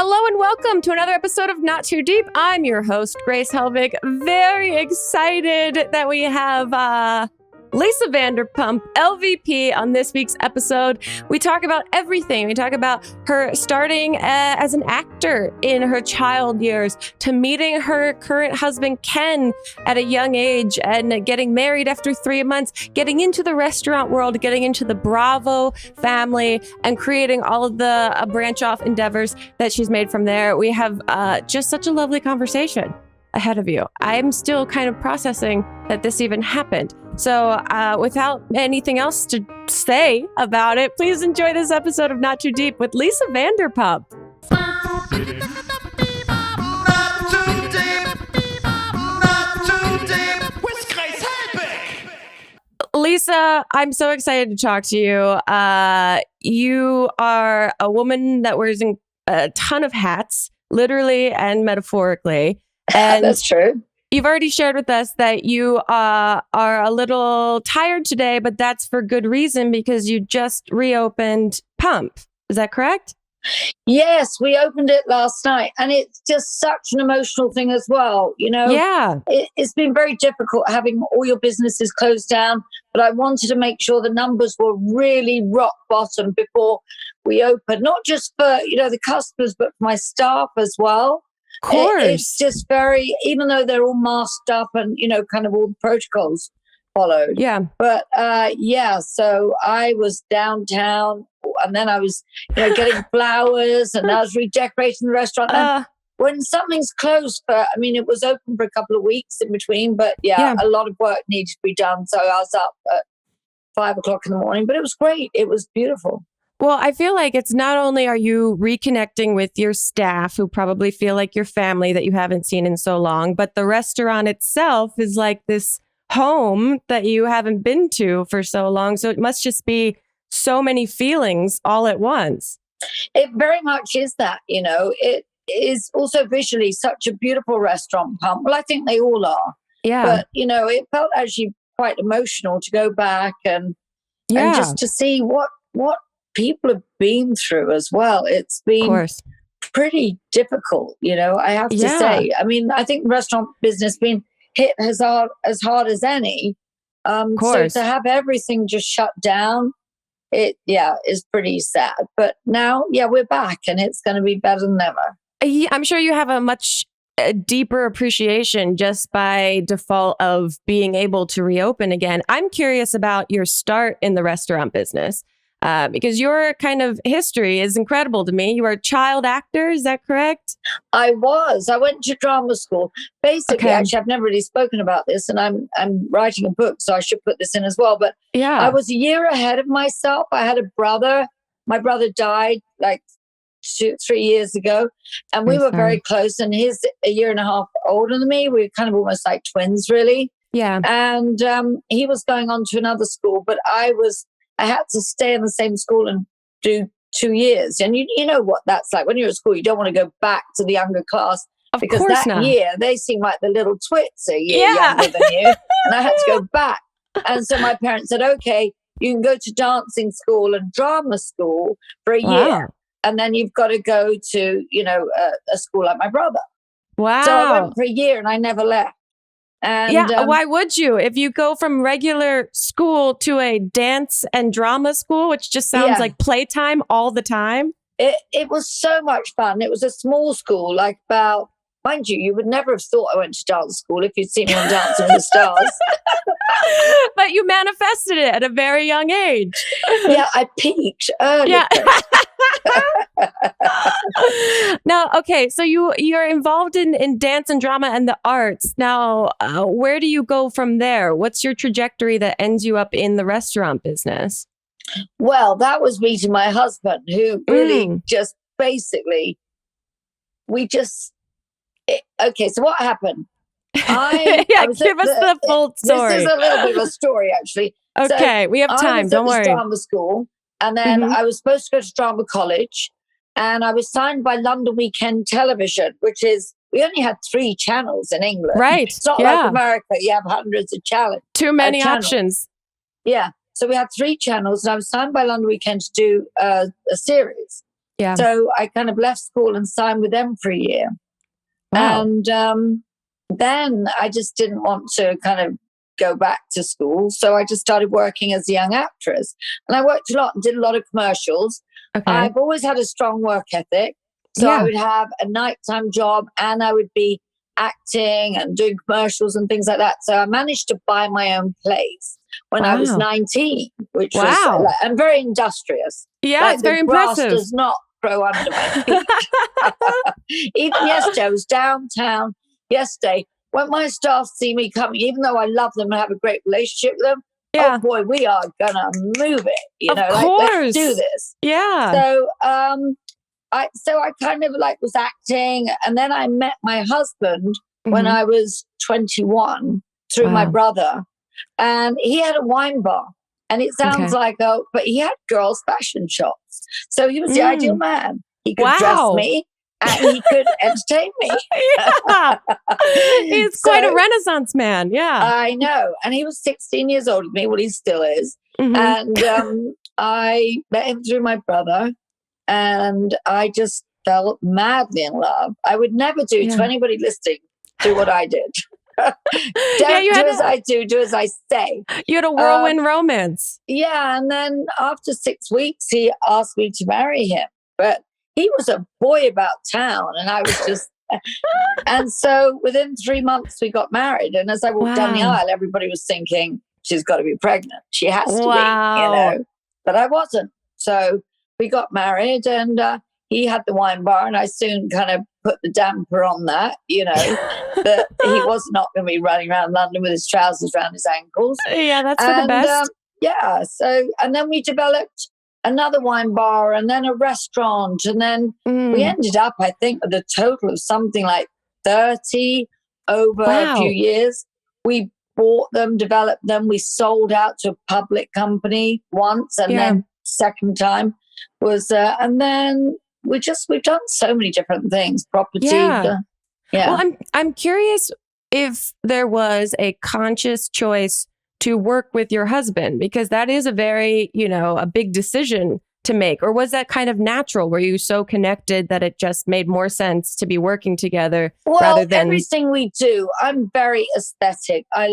Hello and welcome to another episode of Not Too Deep. I'm your host, Grace Helbig. Very excited that we have Lisa Vanderpump, LVP, on this week's episode. We talk about everything. We talk about her starting as an actor in her child years to meeting her current husband, Ken, at a young age and getting married after 3 months, getting into the restaurant world, getting into the Bravo family, and creating all of the branch-off endeavors that she's made from there. We have just such a lovely conversation ahead of you. I'm still kind of processing that this even happened. So without anything else to say about it, please enjoy this episode of Not Too Deep with Lisa Vanderpump. Not too deep with Grace Helbig. Lisa, I'm so excited to talk to you. You are a woman that wears a ton of hats, literally and metaphorically. And that's true. You've already shared with us that you are a little tired today, but that's for good reason because you just reopened Pump. Is that correct? Yes, we opened it last night, and it's just such an emotional thing as well. You know, Yeah. It's been very difficult having all your businesses closed down, but I wanted to make sure the numbers were really rock bottom before we opened, not just for, the customers, but for my staff as well. Of course. It's just very, even though they're all masked up and, kind of all the protocols followed. Yeah. But so I was downtown and then I was, getting flowers and I was redecorating the restaurant. And when something's closed it was open for a couple of weeks in between, but a lot of work needed to be done. So I was up at 5 o'clock in the morning, but it was great. It was beautiful. Well, I feel like it's not only are you reconnecting with your staff who probably feel like your family that you haven't seen in so long, but the restaurant itself is like this home that you haven't been to for so long. So it must just be so many feelings all at once. It very much is that, it is also visually such a beautiful restaurant, Pump. Well, I think they all are. Yeah. But, it felt actually quite emotional to go back and just to see what people have been through as well. It's been pretty difficult, I have to say. I mean, I think the restaurant business been hit as hard as any. So to have everything just shut down, it is pretty sad. But now, we're back and it's going to be better than ever. I'm sure you have a much deeper appreciation just by default of being able to reopen again. I'm curious about your start in the restaurant business. Because your kind of history is incredible to me. You are a child actor, is that correct? I went to drama school. Basically, actually, I've never really spoken about this, and I'm writing a book, so I should put this in as well. But I was a year ahead of myself. I had a brother. My brother died like 3 years ago, and we were very close, and he's a year and a half older than me. We were kind of almost like twins, really. Yeah. And he was going on to another school, but I had to stay in the same school and do 2 years. And you know what that's like. When you're at school, you don't want to go back to the younger class because year, they seem like the little twits a year younger than you. And I had to go back. And so my parents said, okay, you can go to dancing school and drama school for a year. And then you've got to go to, a school like my brother. Wow. So I went for a year and I never left. And, why would you? If you go from regular school to a dance and drama school, which just sounds like playtime all the time. It was so much fun. It was a small school, like about, mind you would never have thought I went to dance school if you'd seen me on Dancing with the Stars. But you manifested it at a very young age. Yeah, I peaked early. Yeah. Now, okay, so you're involved in dance and drama and the arts. Now, where do you go from there? What's your trajectory that ends you up in the restaurant business? Well, that was meeting my husband, who really just basically, okay, so what happened? Give us the full story. This is a little bit of a story, actually. Okay, we have time. Don't worry. I was at drama school, and then I was supposed to go to drama college, and I was signed by London Weekend Television, which is, we only had 3 channels in England. Right. It's not like America. You have hundreds of channels. Too many options. Yeah. So we had 3 channels, and I was signed by London Weekend to do a series. Yeah. So I kind of left school and signed with them for a year. Wow. And then I just didn't want to kind of go back to school. So I just started working as a young actress. And I worked a lot and did a lot of commercials. Okay. I've always had a strong work ethic. So I would have a nighttime job and I would be acting and doing commercials and things like that. So I managed to buy my own place when I was 19, which was, I'm very industrious. Yeah, it's very impressive. The grass does not grow under my feet. Even yesterday, I was downtown yesterday. When my staff see me coming, even though I love them and have a great relationship with them, oh boy, we are gonna move it. You know, like, let's do this. Yeah. So I kind of like was acting, and then I met my husband when I was 21 through my brother, and he had a wine bar. And it sounds like, but he had girls' fashion shops. So he was the ideal man. He could dress me and he could entertain me. He's quite a Renaissance man. Yeah. I know. And he was 16 years older than me. Well, he still is. And I met him through my brother. And I just fell madly in love. I would never do to anybody listening, do what I did. Don't do as I do as I say. You had a whirlwind romance. Yeah, and then after 6 weeks, he asked me to marry him. But he was a boy about town, and I was just... and so within 3 months, we got married. And as I walked down the aisle, everybody was thinking, she's got to be pregnant. She has to be, you know. But I wasn't. So we got married, and he had the wine bar, and I soon kind of put the damper on that, you know, that he was not going to be running around London with his trousers around his ankles. Yeah, that's for the best. So, and then we developed another wine bar and then a restaurant. And then we ended up, I think, with a total of something like 30 over a few years. We bought them, developed them. We sold out to a public company once, and then second time was, and then we've done so many different things. Property. Well, I'm curious if there was a conscious choice to work with your husband, because that is a very, a big decision to make. Or was that kind of natural? Were you so connected that it just made more sense to be working together rather than... everything we do, I'm very aesthetic. I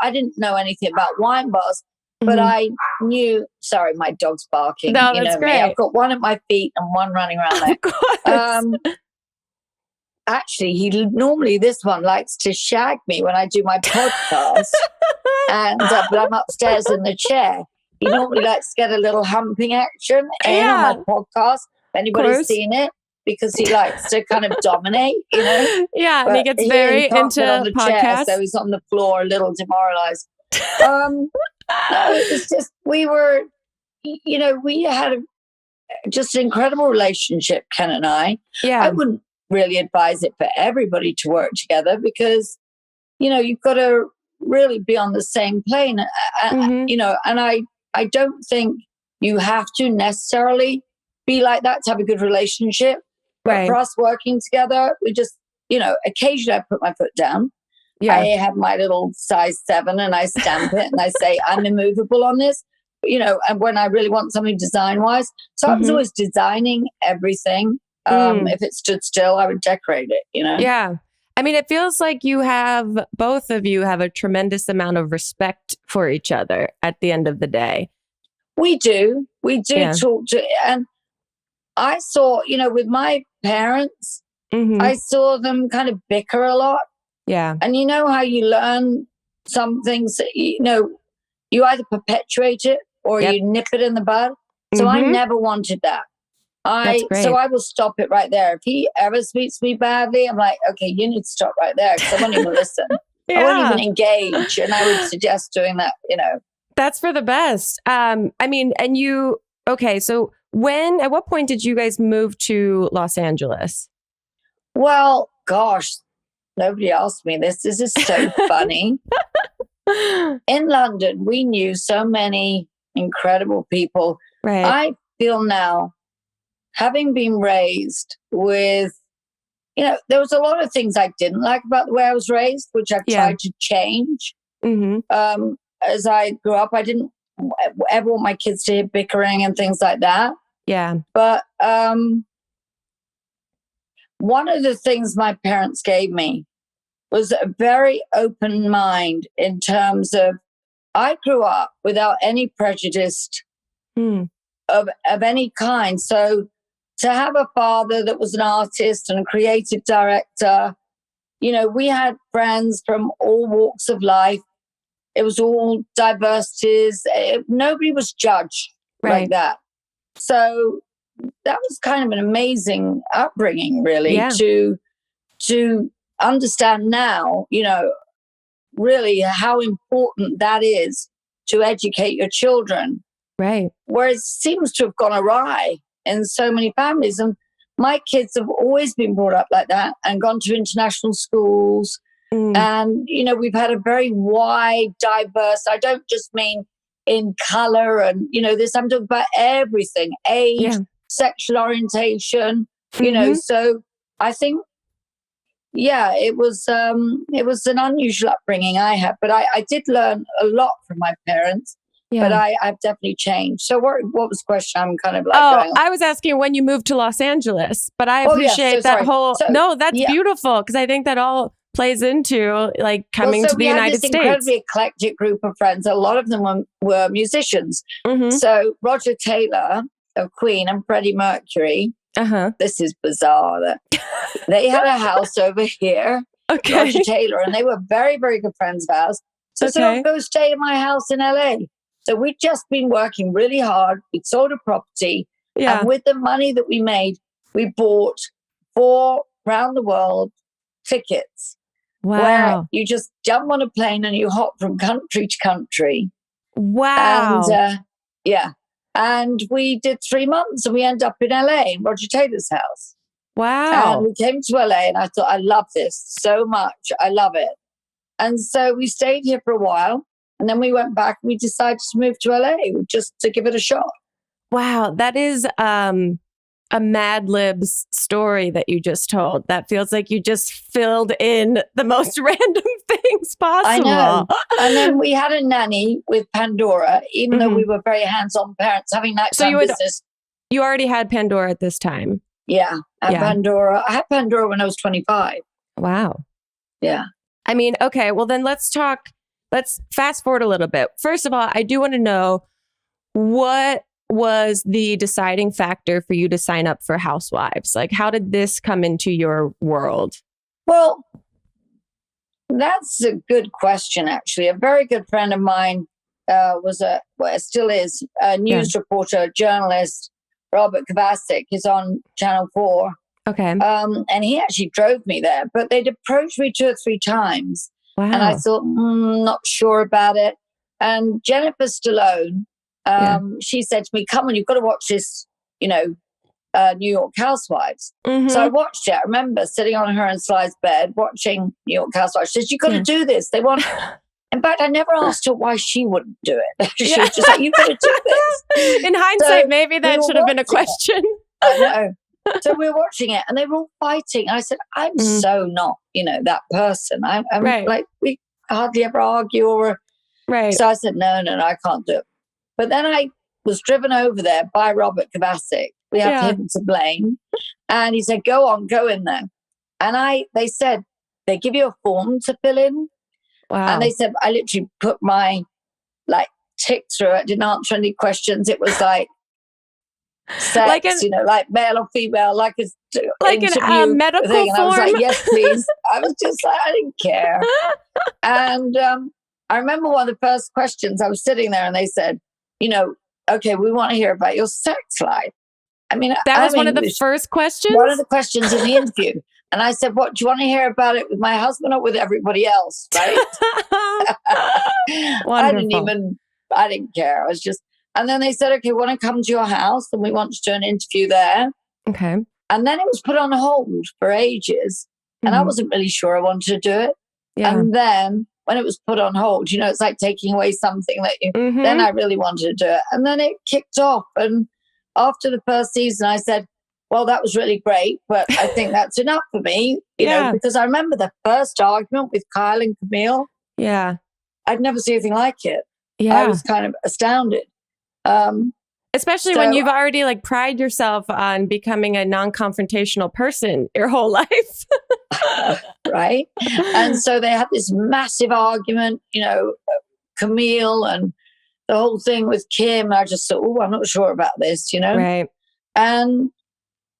didn't know anything about wine bars, but I knew, sorry, my dog's barking. No, that's great. I've got one at my feet and one running around there. Of course. Actually, normally this one likes to shag me when I do my podcast. And but I'm upstairs in the chair. He normally likes to get a little humping action on my podcast. If anybody's seen it, because he likes to kind of dominate, Yeah, but and he gets very into on the podcasts. Chair, so he's on the floor, a little demoralized. No, it's just we had just an incredible relationship, Ken and I. Yeah, I wouldn't really advise it for everybody to work together because you've got to really be on the same plane. And I don't think you have to necessarily be like that to have a good relationship. But for us working together, we just, occasionally I put my foot down. Yeah. I have my little size 7 and I stamp it and I say, I'm immovable on this, and when I really want something design wise. So I was always designing everything. If it stood still, I would decorate it, Yeah. I mean, it feels like both of you have a tremendous amount of respect for each other at the end of the day. We do talk to, and I saw, with my parents, I saw them kind of bicker a lot. Yeah. And you know how you learn some things, you either perpetuate it or you nip it in the bud. So I never wanted that. So I will stop it right there. If he ever speaks to me badly, I'm like, okay, you need to stop right there because I won't even listen. I won't even engage. And I would suggest doing that, That's for the best. So at what point did you guys move to Los Angeles? Well, gosh, nobody asked me this. This is so funny. In London, we knew so many incredible people. Right. I feel now, having been raised with, there was a lot of things I didn't like about the way I was raised, which I've tried to change. As I grew up, I didn't ever want my kids to hear bickering and things like that. Yeah. But one of the things my parents gave me was a very open mind in terms of I grew up without any prejudice of any kind. So to have a father that was an artist and a creative director, you know, we had friends from all walks of life. It was all diversities. Nobody was judged like that. So that was kind of an amazing upbringing, really, to understand now, you know, really how important that is to educate your children. Right. Whereas it seems to have gone awry in so many families. And my kids have always been brought up like that and gone to international schools. And, you know, we've had a very wide, diverse, I don't just mean in color and, you know, this, I'm talking about everything, age, sexual orientation, you know, so I think, it was an unusual upbringing I had, but I did learn a lot from my parents. But I've definitely changed. So what was the question? I'm kind of like going on. I was asking when you moved to Los Angeles, but I appreciate that whole. No, that's beautiful because I think that all plays into like coming to the United States. We had this incredibly eclectic group of friends. A lot of them were musicians. So Roger Taylor of Queen and Freddie Mercury. This is bizarre. They had a house over here. Roger Taylor, and they were very, very good friends of ours. So said, go stay in my house in LA. So we'd just been working really hard. We'd sold a property. And with the money that we made, we bought 4 round the world tickets. Wow. Where you just jump on a plane and you hop from country to country. Wow. And and we did 3 months and we ended up in LA in Roger Taylor's house. Wow. And we came to LA and I thought, I love this so much. I love it. And so we stayed here for a while. And then we went back and we decided to move to LA just to give it a shot. Wow. That is a Mad Libs story that you just told. That feels like you just filled in the most random things possible. I know. And then we had a nanny with Pandora, even though we were very hands-on parents having nighttime business. You already had Pandora at this time. Yeah. Pandora. I had Pandora when I was 25. Wow. Yeah. I mean, okay, well then let's fast forward a little bit. First of all, I do want to know what was the deciding factor for you to sign up for Housewives? Like, how did this come into your world? Well, that's a good question, actually. A very good friend of mine still is a news reporter, journalist, Robert Kovacic. He's on Channel 4. Okay. And he actually drove me there, but they'd approached me 2 or 3 times. Wow. And I thought, not sure about it. And Jennifer Stallone, she said to me, come on, you've got to watch this, New York Housewives. So I watched it. I remember sitting on her and Sly's bed watching New York Housewives. She said, you've got to do this. They want... In fact, I never asked her why she wouldn't do it. She was just like, you've got to do this. In hindsight, maybe that should have been a question. I know. So we were watching it and they were all fighting. I said, I'm so not, that person. I'm like, we hardly ever argue or... Right. So I said, no, I can't do it. But then I was driven over there by Robert Kovacic. We have him to blame. And he said, go on, go in there. And they said, they give you a form to fill in. Wow. And they said, I literally put my tick through it, didn't answer any questions. It was like sex, like male or female, like a medical thing. And form. I was like, yes, please. I was just like, I didn't care. And I remember one of the first questions, I was sitting there and they said, okay, we want to hear about your sex life. I mean, that was one of the first questions? One of the questions in the interview. And I said, what, do you want to hear about it with my husband or with everybody else? Right? I didn't care. I was just, and then they said, okay, we want to come to your house and we want to do an interview there. Okay. And then it was put on hold for ages. And I wasn't really sure I wanted to do it. Yeah. And then when it was put on hold, it's like taking away something that then I really wanted to do it. And then it kicked off. And after the first season, I said, well, that was really great, but I think that's enough for me, because I remember the first argument with Kyle and Camille. Yeah. I'd never seen anything like it. Yeah. I was kind of astounded. Especially when you've already like pride yourself on becoming a non-confrontational person your whole life. Right. And so they had this massive argument, Camille and the whole thing with Kim. I just thought, I'm not sure about this, Right. And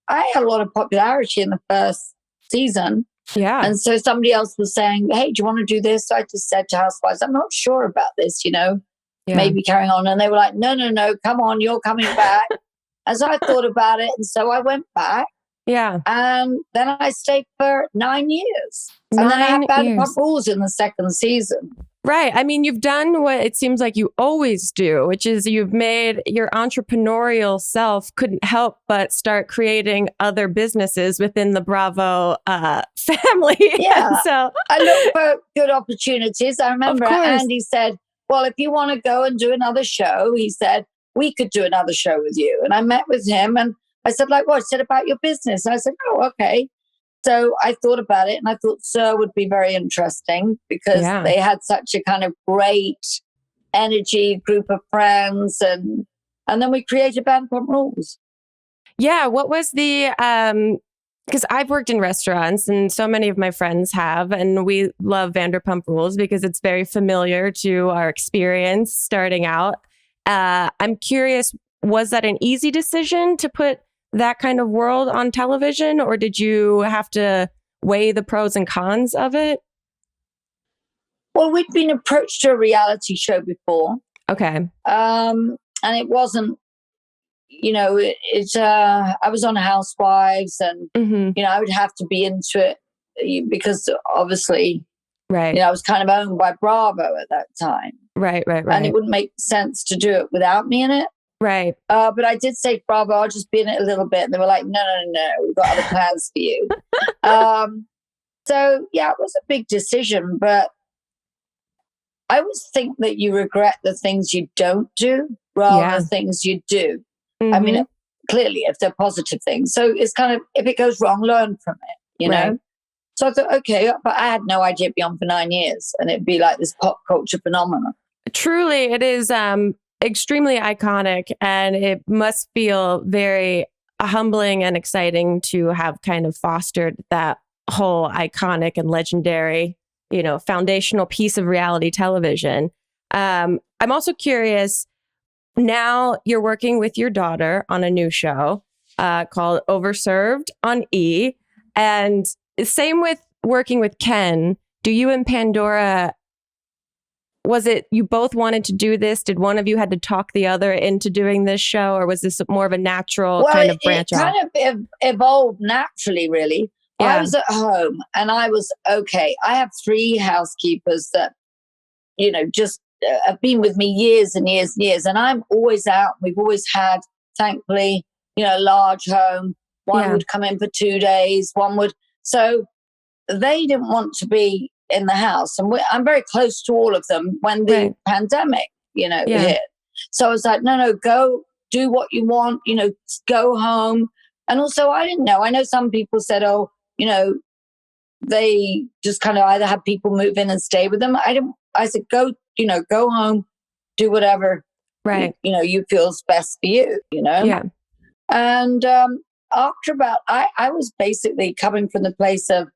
I had a lot of popularity in the first season. Yeah. And so somebody else was saying, hey, do you want to do this? So I just said to Housewives, I'm not sure about this, maybe carrying on. And they were like, no, come on, you're coming back. As I thought about it. And so I went back. Yeah. And then I stayed for 9 years. And then I had Vanderpump Rules in the second season. Right. I mean, you've done what it seems like you always do, which is you've made your entrepreneurial self couldn't help but start creating other businesses within the Bravo family. Yeah. So I look for good opportunities. I remember Andy said, well, if you want to go and do another show, he said, we could do another show with you. And I met with him and I said, like what? He said, about your business. And I said, oh, okay. So I thought about it and I thought Sir would be very interesting because they had such a kind of great energy group of friends. And then we created Vanderpump Rules. Yeah. What was the, because I've worked in restaurants and so many of my friends have, and we love Vanderpump Rules because it's very familiar to our experience starting out. I'm curious, was that an easy decision to put that kind of world on television, or did you have to weigh the pros and cons of it? Well, we'd been approached to a reality show before. Okay. And it wasn't, I was on Housewives and, I would have to be into it because obviously, I was kind of owned by Bravo at that time. Right. And it wouldn't make sense to do it without me in it. Right. But I did say, Bravo, I'll just be in it a little bit. And they were like, no, we've got other plans for you. So, it was a big decision. But I always think that you regret the things you don't do rather than things you do. I mean, clearly, if they're positive things. So it's kind of, if it goes wrong, learn from it, know? So I thought, okay, but I had no idea it'd be on for 9 years. And it'd be like this pop culture phenomenon. Truly, it is extremely iconic, and it must feel very humbling and exciting to have kind of fostered that whole iconic and legendary, foundational piece of reality television. I'm also curious, now you're working with your daughter on a new show called Overserved on E! And same with working with Ken. Do you and Pandora, was it you both wanted to do this? Did one of you had to talk the other into doing this show, or was this more of a natural kind of branch off? It kind of evolved naturally, really. Yeah. I was at home and I was okay. I have 3 housekeepers that, just have been with me years and years and years. And I'm always out. We've always had, thankfully, a large home. One would come in for 2 days. One would. So they didn't want to be in the house. And I'm very close to all of them when the pandemic, hit. So I was like, no, go do what you want, go home. And also I didn't know. I know some people said, they just kind of either have people move in and stay with them. I said, go home, do whatever, you feel is best for you, Yeah. And after about, I was basically coming from the place of,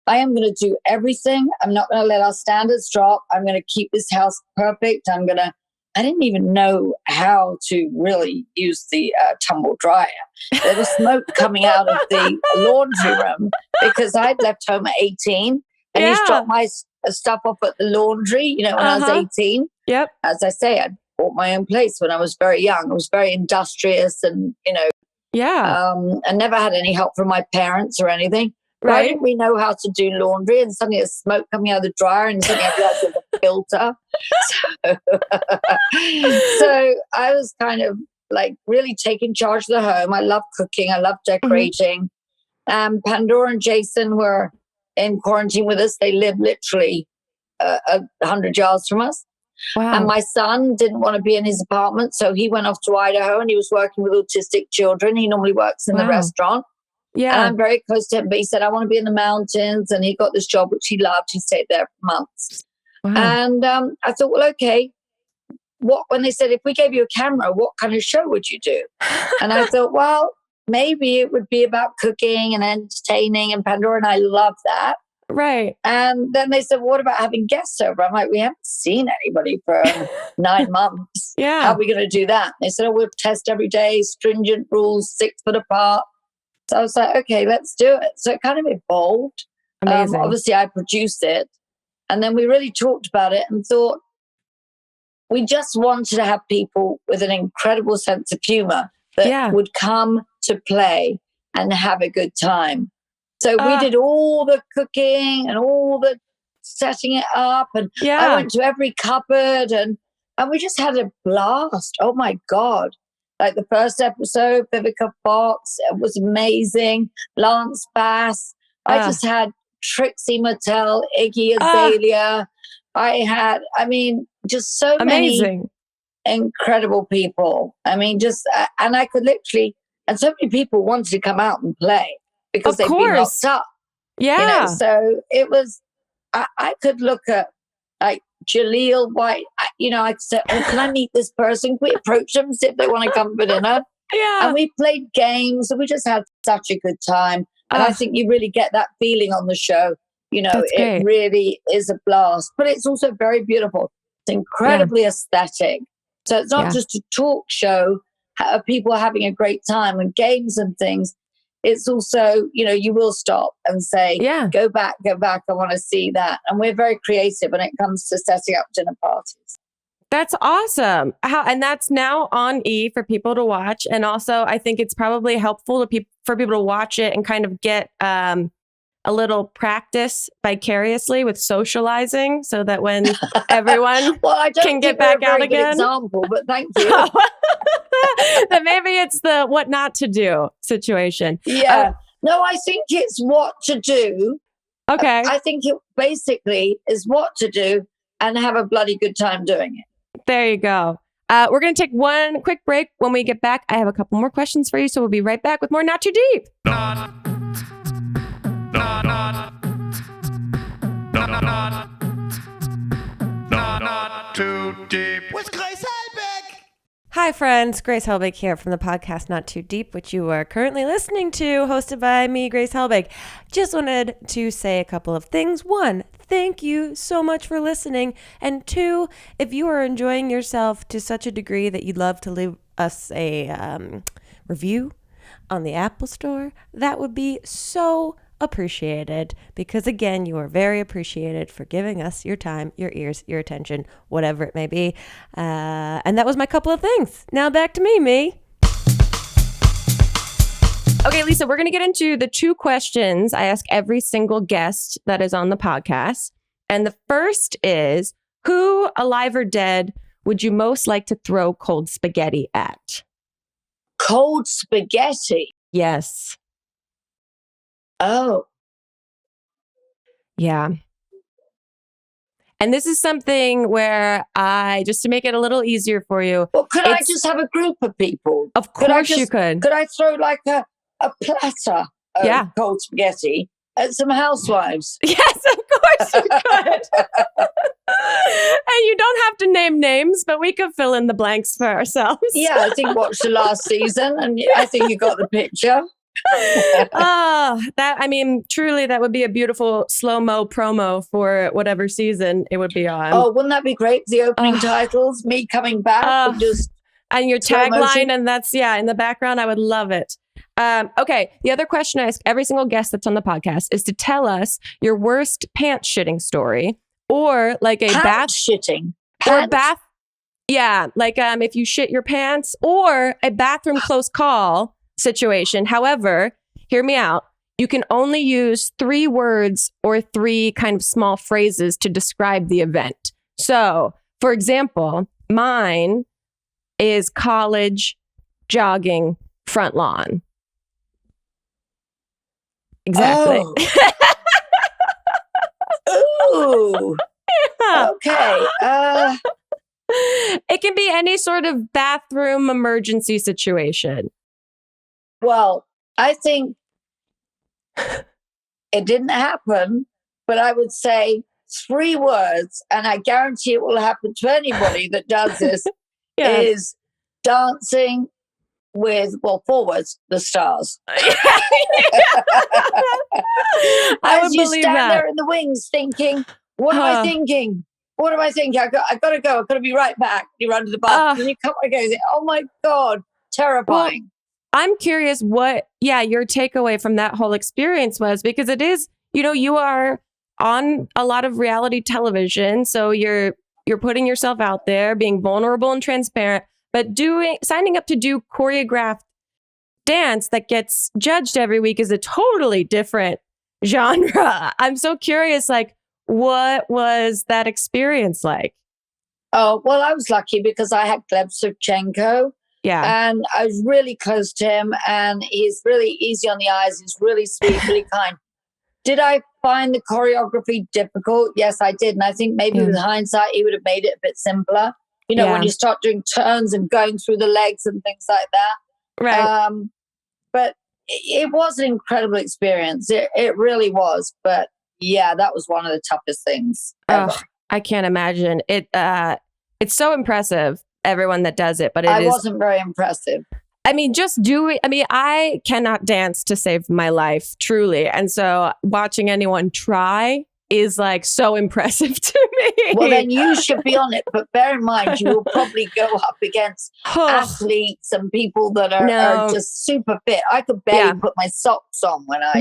I am going to do everything. I'm not going to let our standards drop. I'm going to keep this house perfect. I didn't even know how to really use the tumble dryer. There was smoke coming out of the laundry room because I'd left home at 18 and used to drop my stuff off at the laundry, when I was 18. Yep. As I say, I bought my own place when I was very young. I was very industrious and, I never had any help from my parents or anything. Right. I didn't really know how to do laundry, and suddenly there's smoke coming out of the dryer, and suddenly I realized there's a filter. So I was kind of like really taking charge of the home. I love cooking. I love decorating. Pandora and Jason were in quarantine with us. They live literally 100 yards from us. Wow. And my son didn't want to be in his apartment, so he went off to Idaho and he was working with autistic children. He normally works in the restaurant. Yeah. And I'm very close to him, but he said, I want to be in the mountains. And he got this job, which he loved. He stayed there for months. Wow. And I thought, well, okay, when they said, if we gave you a camera, what kind of show would you do? And I thought, well, maybe it would be about cooking and entertaining and Pandora. And I love that. Right. And then they said, what about having guests over? I'm like, we haven't seen anybody for 9 months. Yeah. How are we going to do that? They said, we'll test every day, stringent rules, 6 foot apart. So I was like, okay, let's do it. So it kind of evolved. Amazing. Obviously, I produced it. And then we really talked about it and thought we just wanted to have people with an incredible sense of humor that would come to play and have a good time. So we did all the cooking and all the setting it up. And I went to every cupboard and we just had a blast. Oh, my God. Like the first episode, Vivica Fox, it was amazing. Lance Bass. I just had Trixie Mattel, Iggy Azalea. Just so many incredible people. I mean, and I could literally, and so many people wanted to come out and play because they've been locked up. Yeah. So it was, I could look at like Jaleel White, I could say, can I meet this person? Can we approach them, see if they want to come for dinner? Yeah. And we played games and we just had such a good time. And I think you really get that feeling on the show. It really is a blast, but it's also very beautiful. It's incredibly aesthetic. So it's not just a talk show of people having a great time and games and things. It's also, you will stop and say, go back, I want to see that. And we're very creative when it comes to setting up dinner parties. That's awesome. And that's now on E for people to watch. And also, I think it's probably helpful for people to watch it and kind of get a little practice vicariously with socializing so that when everyone can get back out again. Example, but thank you. That maybe it's the what not to do situation. Yeah. No, I think it's what to do. Okay. I think it basically is what to do and have a bloody good time doing it. There you go. We're going to take one quick break. When we get back, I have a couple more questions for you. So we'll be right back with more Not Too Deep. Not Too Deep with Grace Helbig. Hi, friends. Grace Helbig here from the podcast Not Too Deep, which you are currently listening to, hosted by me, Grace Helbig. Just wanted to say a couple of things. One, thank you so much for listening. And two, if you are enjoying yourself to such a degree that you'd love to leave us a review on the Apple Store, that would be so appreciated, because again, you are very appreciated for giving us your time, your ears, your attention, whatever it may be. And that was my couple of things. Now back to me. Okay, Lisa, we're going to get into the 2 questions I ask every single guest that is on the podcast. And the first is, who, alive or dead, would you most like to throw cold spaghetti at? Cold spaghetti? Yes. Oh. Yeah. And this is something where just to make it a little easier for you. Well, could I just have a group of people? Of course you could. Could I throw like a platter of cold spaghetti at some Housewives? Yes, of course you could. And you don't have to name names, but we could fill in the blanks for ourselves. Yeah, I think watch the last season and I think you got the picture. Truly, that would be a beautiful slow-mo promo for whatever season it would be on. Oh, wouldn't that be great? The opening titles, me coming back, and your tagline, and that's in the background. I would love it. Okay, the other question I ask every single guest that's on the podcast is to tell us your worst pants shitting story, or like a bath shitting, or bath. Yeah, like if you shit your pants, or a bathroom close call situation. However, hear me out. You can only use 3 words or 3 kind of small phrases to describe the event. So, for example, mine is college, jogging, front lawn. Exactly. Oh. Ooh. Yeah. Okay. It can be any sort of bathroom emergency situation. Well, I think it didn't happen, but I would say three words, and I guarantee it will happen to anybody that does this, is dancing with, well, 4 words, the stars. I would As you believe stand that. there in the wings thinking, what am I thinking? What am I thinking? I got to go. I've got to be right back. You run to the bathroom and you come again. Oh my God, terrifying. Well, I'm curious what, your takeaway from that whole experience was, because it is, you are on a lot of reality television. So you're putting yourself out there, being vulnerable and transparent, but signing up to do choreographed dance that gets judged every week is a totally different genre. I'm so curious, like, what was that experience like? Oh, well, I was lucky because I had Gleb Savchenko. Yeah. And I was really close to him, and he's really easy on the eyes. He's really sweet, really kind. Did I find the choreography difficult? Yes, I did. And I think maybe with hindsight, he would have made it a bit simpler. When you start doing turns and going through the legs and things like that. Right. But it was an incredible experience. It really was. But yeah, that was one of the toughest things ever. I can't imagine it. It's so impressive, everyone that does it, but I wasn't very impressive. I mean, I cannot dance to save my life, truly. And so watching anyone try is like so impressive to me. Well, then you should be on it. But bear in mind, you will probably go up against athletes and people that are just super fit. I could barely put my socks on when I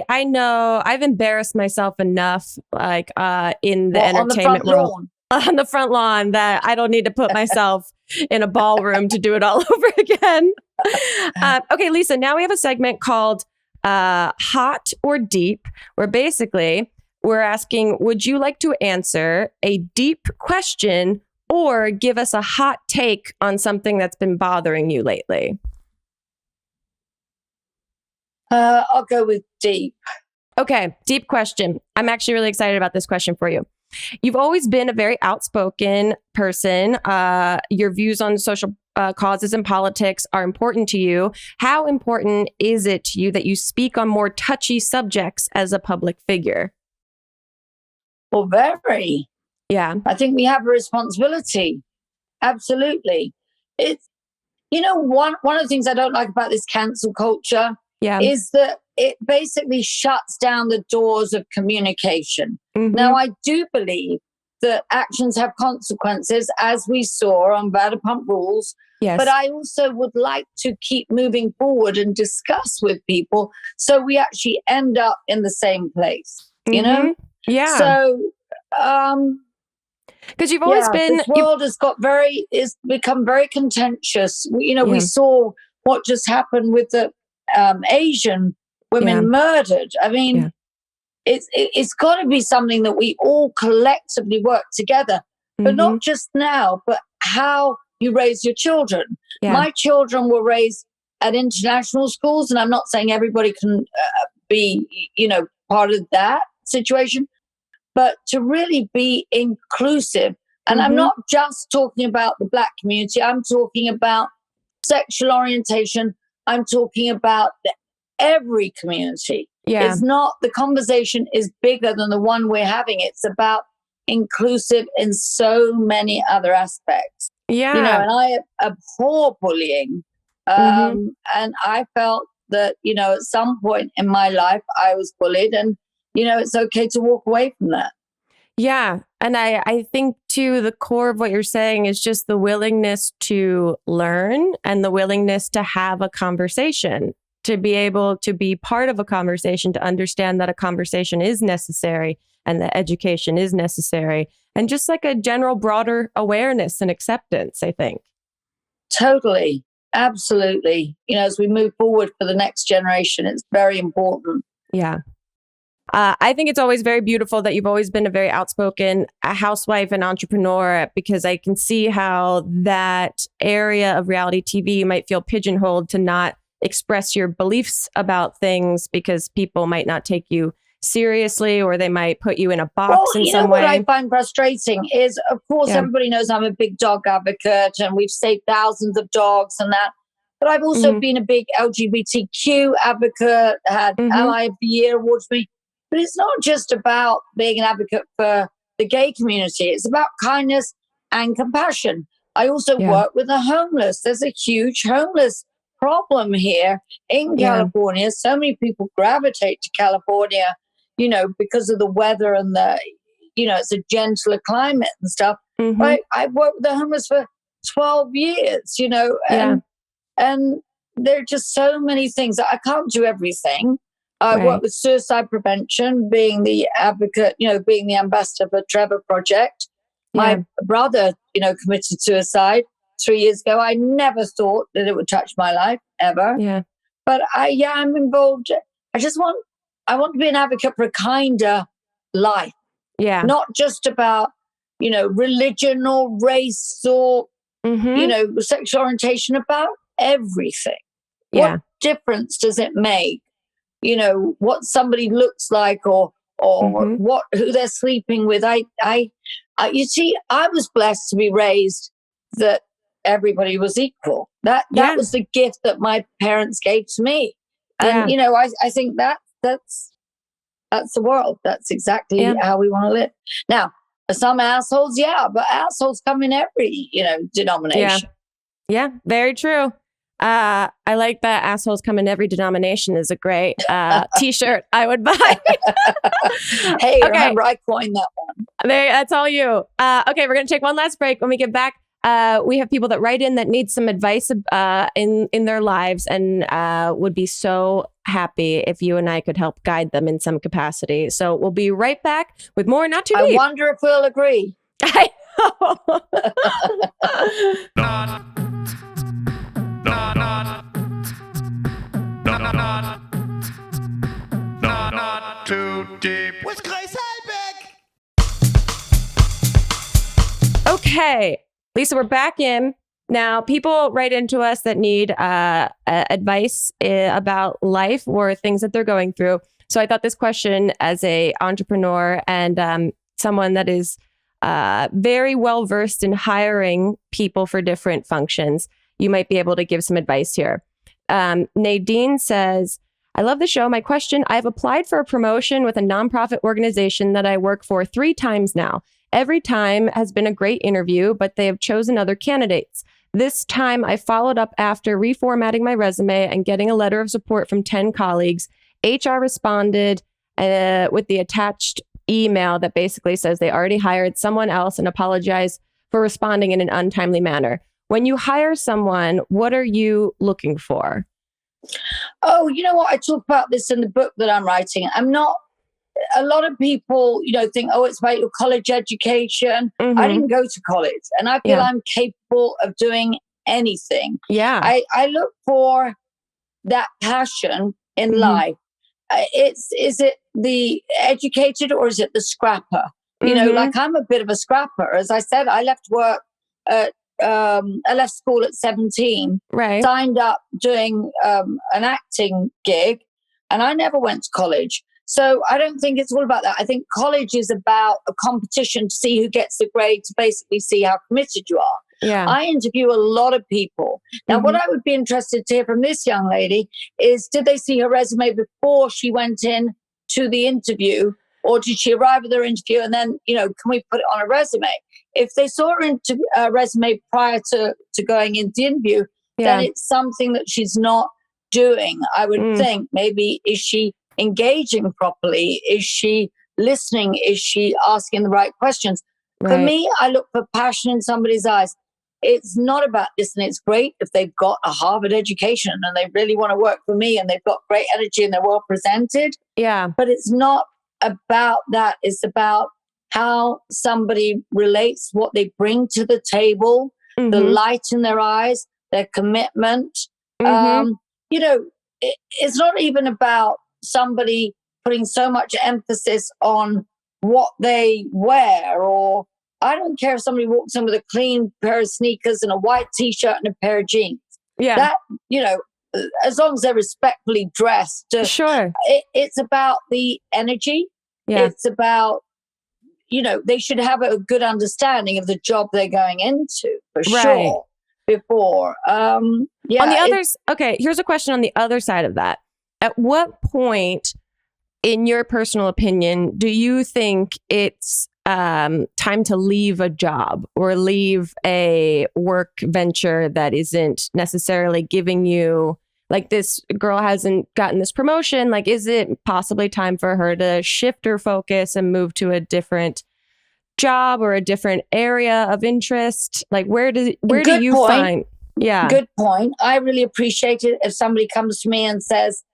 I know. I've embarrassed myself enough, like in the entertainment world. On the front lawn, that I don't need to put myself in a ballroom to do it all over again. Okay, Lisa, now we have a segment called Hot or Deep, where basically we're asking, would you like to answer a deep question or give us a hot take on something that's been bothering you lately? I'll go with deep. Okay, deep question. I'm actually really excited about this question for you. You've always been a very outspoken person. Your views on social causes and politics are important to you. How important is it to you that you speak on more touchy subjects as a public figure? Well, very. Yeah. I think we have a responsibility. Absolutely. It's, one of the things I don't like about this cancel culture is that it basically shuts down the doors of communication. Mm-hmm. Now, I do believe that actions have consequences, as we saw on Vanderpump Rules. Yes. But I also would like to keep moving forward and discuss with people so we actually end up in the same place, you know? Yeah. So, because you've always been... This world has become very contentious. We saw what just happened with the Asian women murdered. I mean, it's got to be something that we all collectively work together, but not just now, but how you raise your children. Yeah. My children were raised at international schools, and I'm not saying everybody can be, part of that situation, but to really be inclusive. And I'm not just talking about the Black community. I'm talking about sexual orientation. I'm talking about every community. Yeah. It's not, the conversation is bigger than the one we're having. It's about inclusive in so many other aspects. Yeah. And I abhor bullying. And I felt that, at some point in my life, I was bullied, and, it's okay to walk away from that. Yeah. And I think too, the core of what you're saying is just the willingness to learn and the willingness to have a conversation, to be able to be part of a conversation, to understand that a conversation is necessary and that education is necessary, and just like a general broader awareness and acceptance, I think. Totally. Absolutely. As we move forward for the next generation, it's very important. Yeah. I think it's always very beautiful that you've always been a very outspoken housewife and entrepreneur, because I can see how that area of reality TV might feel pigeonholed to not express your beliefs about things because people might not take you seriously, or they might put you in a box in some way. What I find frustrating is, of course, everybody knows I'm a big dog advocate and we've saved thousands of dogs and that. But I've also been a big LGBTQ advocate, had Ally of the Year awards for me. But it's not just about being an advocate for the gay community. It's about kindness and compassion. I also work with the homeless. There's a huge homeless problem here in California. So many people gravitate to California, because of the weather and it's a gentler climate and stuff. But I've worked with the homeless for 12 years, and there are just so many things. I can't do everything. I work with suicide prevention, being the advocate, being the ambassador for Trevor Project. My brother, committed suicide 3 years ago. I never thought that it would touch my life ever. Yeah. But I'm involved. I want to be an advocate for a kinder life. Yeah. Not just about, religion or race or, sexual orientation, about everything. Yeah. What difference does it make? What somebody looks like or who they're sleeping with. You see, I was blessed to be raised that everybody was equal. That was the gift that my parents gave to me. And, I think that's the world. That's exactly how we want to live. Now, some assholes, but assholes come in every, denomination. Yeah, very true. I like that. Assholes come in every denomination is a great t-shirt I would buy. Hey, remember I coined that one. That's all you. Okay, we're going to take one last break. When we get back, we have people that write in that need some advice in their lives and would be so happy if you and I could help guide them in some capacity. So we'll be right back with more Not Too Deep. I wonder if we'll agree. I know. Not too deep with Grace Helbig. Okay, Lisa, we're back in. Now, people write into us that need advice about life or things that they're going through. So I thought this question, as a entrepreneur and someone that is very well versed in hiring people for different functions, you might be able to give some advice here. Nadine says, I love the show. My question, I've applied for a promotion with a nonprofit organization that I work for 3 times now. Every time has been a great interview, but they have chosen other candidates. This time I followed up after reformatting my resume and getting a letter of support from 10 colleagues. HR responded with the attached email that basically says they already hired someone else and apologized for responding in an untimely manner. When you hire someone, what are you looking for? Oh, you know what? I talk about this in the book that I'm writing. A lot of people, think, it's about your college education. I didn't go to college, and I feel I'm capable of doing anything. Yeah. I look for that passion in life. Is it the educated or is it the scrapper? Like I'm a bit of a scrapper. As I said, I left work I left school at 17, signed up doing an acting gig, and I never went to college. So I don't think it's all about that. I think college is about a competition to see who gets the grade, to basically see how committed you are. Yeah. I interview a lot of people. Now, what I would be interested to hear from this young lady is, did they see her resume before she went in to the interview, or did she arrive at their interview and then, can we put it on a resume? If they saw her resume prior to going into the interview, then it's something that she's not doing. I would think, maybe, is she engaging properly? Is she listening? Is she asking the right questions? Right. For me, I look for passion in somebody's eyes. It's not about this, and it's great if they've got a Harvard education and they really want to work for me and they've got great energy and they're well presented. Yeah. But it's not about that. It's about how somebody relates, what they bring to the table, the light in their eyes, their commitment. It's not even about somebody putting so much emphasis on what they wear, or I don't care if somebody walks in with a clean pair of sneakers and a white t-shirt and a pair of jeans. Yeah. That, as long as they're respectfully dressed. Sure. It's about the energy. Yeah. It's about, they should have a good understanding of the job they're going into, for sure. Before. On the others, okay, here's a question on the other side of that. At what point in your personal opinion, do you think it's time to leave a job or leave a work venture that isn't necessarily giving you, like, this girl hasn't gotten this promotion? Like, is it possibly time for her to shift her focus and move to a different job or a different area of interest? Like, where do you find? Yeah. Good point. I really appreciate it if somebody comes to me and says,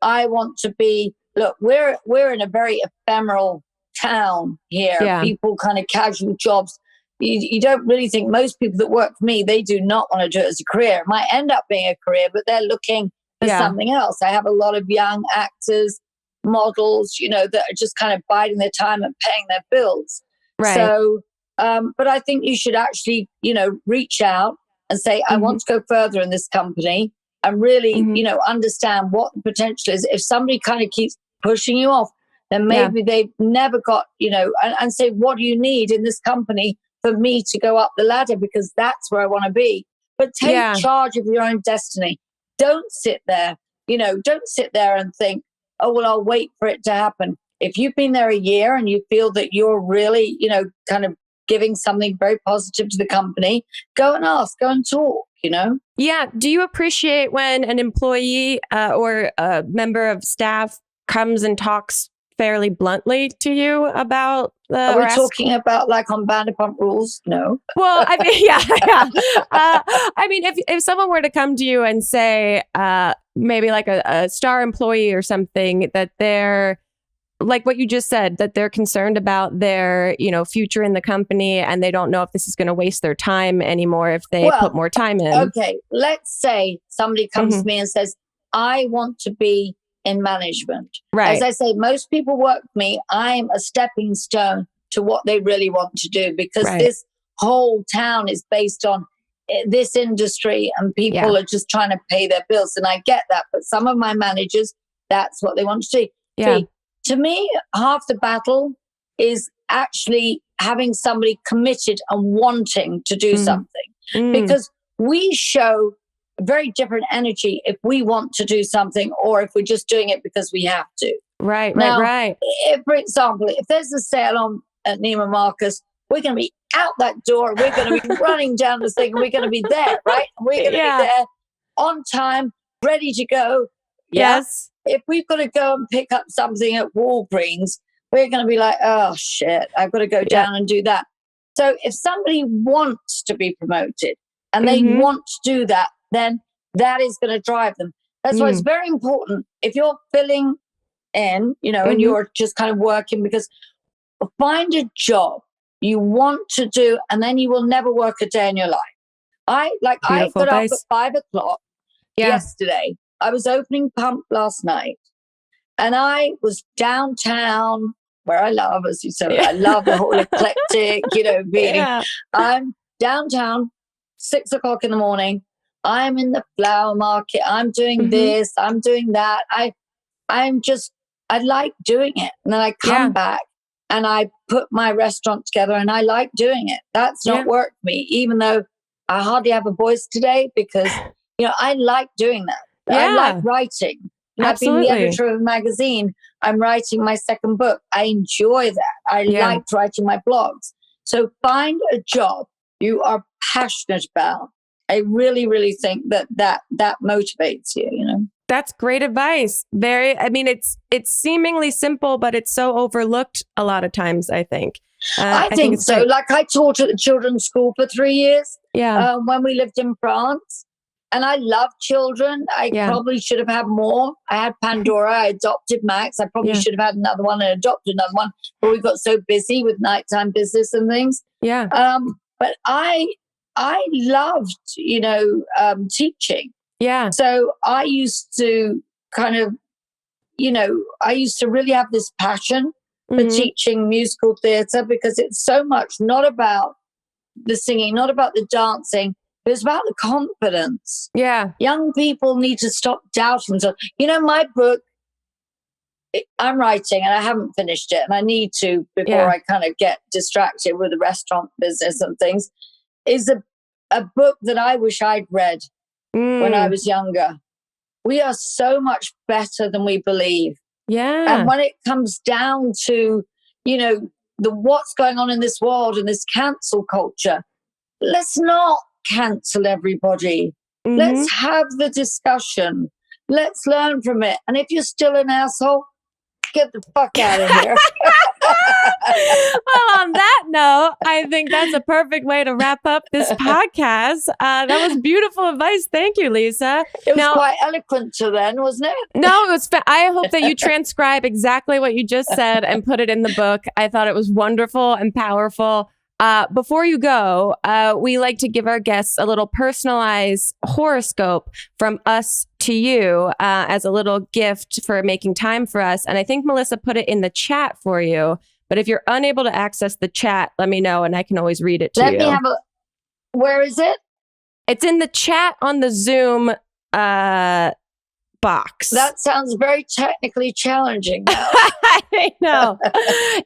I want to be, look, we're in a very ephemeral town here. Yeah. People kind of casual jobs. You don't really think most people that work for me, they do not want to do it as a career. It might end up being a career, but they're looking for something else. I have a lot of young actors, models, that are just kind of biding their time and paying their bills. Right. So, but I think you should actually, reach out and say, I want to go further in this company and really, understand what the potential is. If somebody kind of keeps pushing you off, then maybe they've never got, and say, what do you need in this company for me to go up the ladder? Because that's where I want to be. But take charge of your own destiny. Don't sit there, and think, oh, well, I'll wait for it to happen. If you've been there a year and you feel that you're really, kind of giving something very positive to the company, go and ask, go and talk, Yeah. Do you appreciate when an employee or a member of staff comes and talks fairly bluntly to you about the... Are we talking about like on Vanderpump Rules? No. Well, I mean, yeah. I mean, if someone were to come to you and say, maybe like a star employee or something, that they're, like what you just said, that they're concerned about their, future in the company and they don't know if this is going to waste their time anymore if they put more time in. Okay, let's say somebody comes to me and says, I want to be in management. Right. As I say, most people work with me. I'm a stepping stone to what they really want to do, because this whole town is based on this industry and people are just trying to pay their bills. And I get that. But some of my managers, that's what they want to do. Yeah. See, to me, half the battle is actually having somebody committed and wanting to do something. Because we show a very different energy if we want to do something or if we're just doing it because we have to. Right. If, for example, if there's a sale on at Neiman Marcus, we're going to be out that door. We're going to be running down the thing and we're going to be there, right? And we're going to be there on time, ready to go. Yes. If we've got to go and pick up something at Walgreens, we're going to be like, oh, shit, I've got to go down and do that. So if somebody wants to be promoted and they want to do that, then that is going to drive them. That's why it's very important. If you're filling in, and you're just kind of working, because find a job you want to do, and then you will never work a day in your life. I got up at 5 o'clock yesterday. I was opening Pump last night, and I was downtown, where I love, as you said, I love the whole eclectic, feeling. I'm downtown, 6 o'clock in the morning. I'm in the flower market. I'm doing this. I'm doing that. I like doing it. And then I come back and I put my restaurant together and I like doing it. That's not work for me, even though I hardly have a voice today, because, I like doing that. I like writing. I've been the editor of a magazine. I'm writing my second book. I enjoy that. I like writing my blogs. So find a job you are passionate about. I really, really think that motivates you, That's great advice. It's seemingly simple, but it's so overlooked a lot of times, I think. I think so. Great. Like I taught at the children's school for 3 years when we lived in France. And I love children. I probably should have had more. I had Pandora. I adopted Max. I probably should have had another one and adopted another one. But we got so busy with nighttime business and things. Yeah. But I loved, teaching. Yeah. So I used to kind of, I used to really have this passion for teaching musical theatre, because it's so much not about the singing, not about the dancing, but it's about the confidence. Yeah. Young people need to stop doubting themselves. My book, I'm writing and I haven't finished it, and I need to before I kind of get distracted with the restaurant business and things, is a book that I wish I'd read when I was younger. We are so much better than we believe. Yeah. And when it comes down to, the what's going on in this world and this cancel culture, let's not cancel everybody. Mm-hmm. Let's have the discussion. Let's learn from it. And if you're still an asshole, get the fuck out of here. Well, on that note, I think that's a perfect way to wrap up this podcast. That was beautiful advice. Thank you, Lisa. It was quite eloquent to then, wasn't it? No, it was. I hope that you transcribe exactly what you just said and put it in the book. I thought it was wonderful and powerful. Before you go, we like to give our guests a little personalized horoscope from us to you as a little gift for making time for us. And I think Melissa put it in the chat for you. But if you're unable to access the chat, let me know and I can always read it to you. Let me have where is it? It's in the chat on the Zoom box. That sounds very technically challenging now. I know.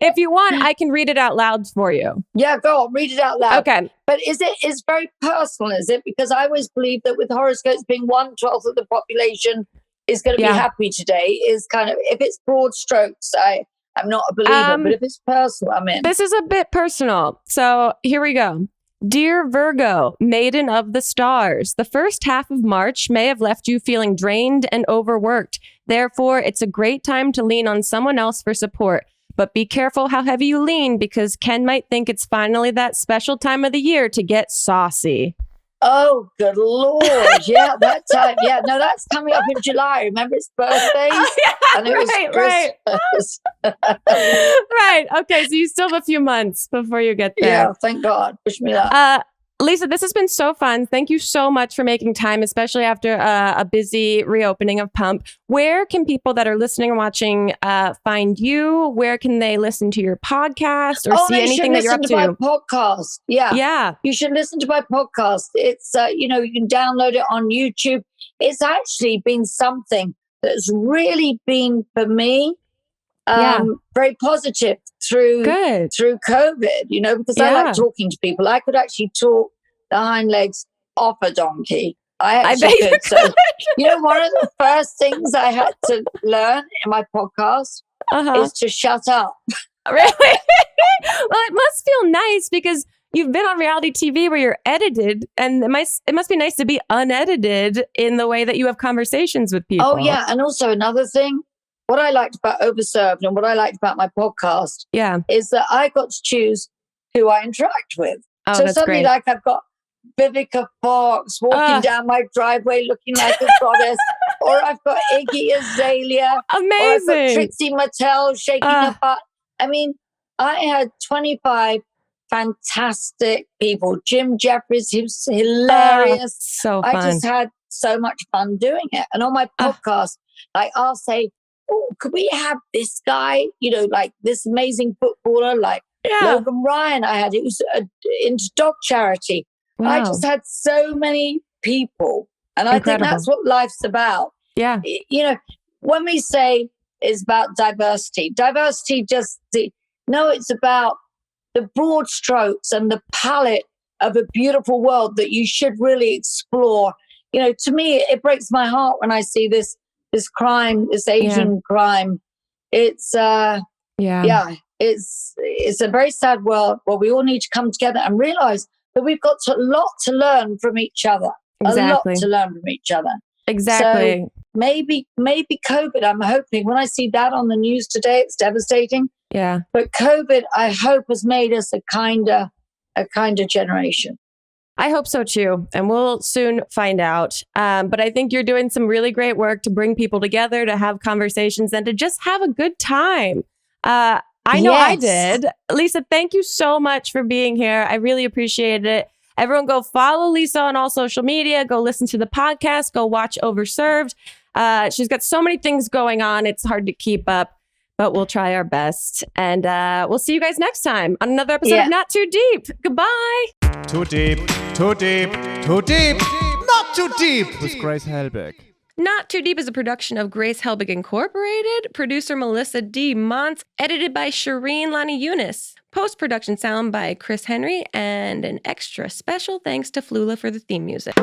If you want, I can read it out loud for you. Yeah, go on, read it out loud. Okay. But it's very personal, is it? Because I always believe that with horoscopes being 1/12 of the population is going to be happy today, is kind of, if it's broad strokes, I'm not a believer, but if it's personal, I'm in. This is a bit personal. So here we go. Dear Virgo, maiden of the stars, the first half of March may have left you feeling drained and overworked. Therefore, it's a great time to lean on someone else for support. But be careful how heavy you lean because Ken might think it's finally that special time of the year to get saucy. Oh, good Lord. Yeah, that time. Yeah, no, that's coming up in July. Remember, it's birthdays? Oh, yeah, and it was Christmas. Right. Okay, so you still have a few months before you get there. Yeah, thank God. Wish me luck. Lisa, this has been so fun. Thank you so much for making time, especially after a busy reopening of Pump. Where can people that are listening and watching find you? Where can they listen to your podcast or see anything that you're up to? Listen to my podcast. Yeah. You should listen to my podcast. It's, you can download it on YouTube. It's actually been something that's really been, for me, very positive through COVID, because I like talking to people. I could actually talk the hind legs off a donkey. I actually could. So, one of the first things I had to learn in my podcast is to shut up. Really? Well, it must feel nice because you've been on reality TV where you're edited, and it must be nice to be unedited in the way that you have conversations with people. Oh, yeah. And also another thing, what I liked about Overserved and what I liked about my podcast is that I got to choose who I interact with. Oh, so that's suddenly, great. like, I've got Vivica Fox walking down my driveway looking like a goddess, or I've got Iggy Azalea. Amazing. Or I've got Trixie Mattel shaking her butt. I mean, I had 25 fantastic people. Jim Jeffries, he was hilarious. So fun. I just had so much fun doing it. And on my podcast, I'll say, oh, could we have this guy, like this amazing footballer, like Logan Ryan I had, it was into dog charity. Wow. I just had so many people. And I think that's what life's about. Yeah. When we say it's about diversity it's about the broad strokes and the palette of a beautiful world that you should really explore. To me, it breaks my heart when I see this crime, this Asian crime. It's it's a very sad world where we all need to come together and realize that we've got a lot to learn from each other. Exactly. A lot to learn from each other. Exactly. So maybe COVID, I'm hoping, when I see that on the news today, it's devastating. Yeah. But COVID, I hope, has made us a kinder generation. I hope so too. And we'll soon find out. But I think you're doing some really great work to bring people together, to have conversations and to just have a good time. I know I did. Lisa, thank you so much for being here. I really appreciate it. Everyone go follow Lisa on all social media. Go listen to the podcast. Go watch Overserved. She's got so many things going on. It's hard to keep up, but we'll try our best. And we'll see you guys next time on another episode of Not Too Deep. Goodbye. Too deep, too deep, too deep. Not Too Deep with Grace Helbig. Not Too Deep is a production of Grace Helbig Incorporated, producer Melissa D. Montz, edited by Shireen Lani Yunus, post-production sound by Chris Henry, and an extra special thanks to Flula for the theme music.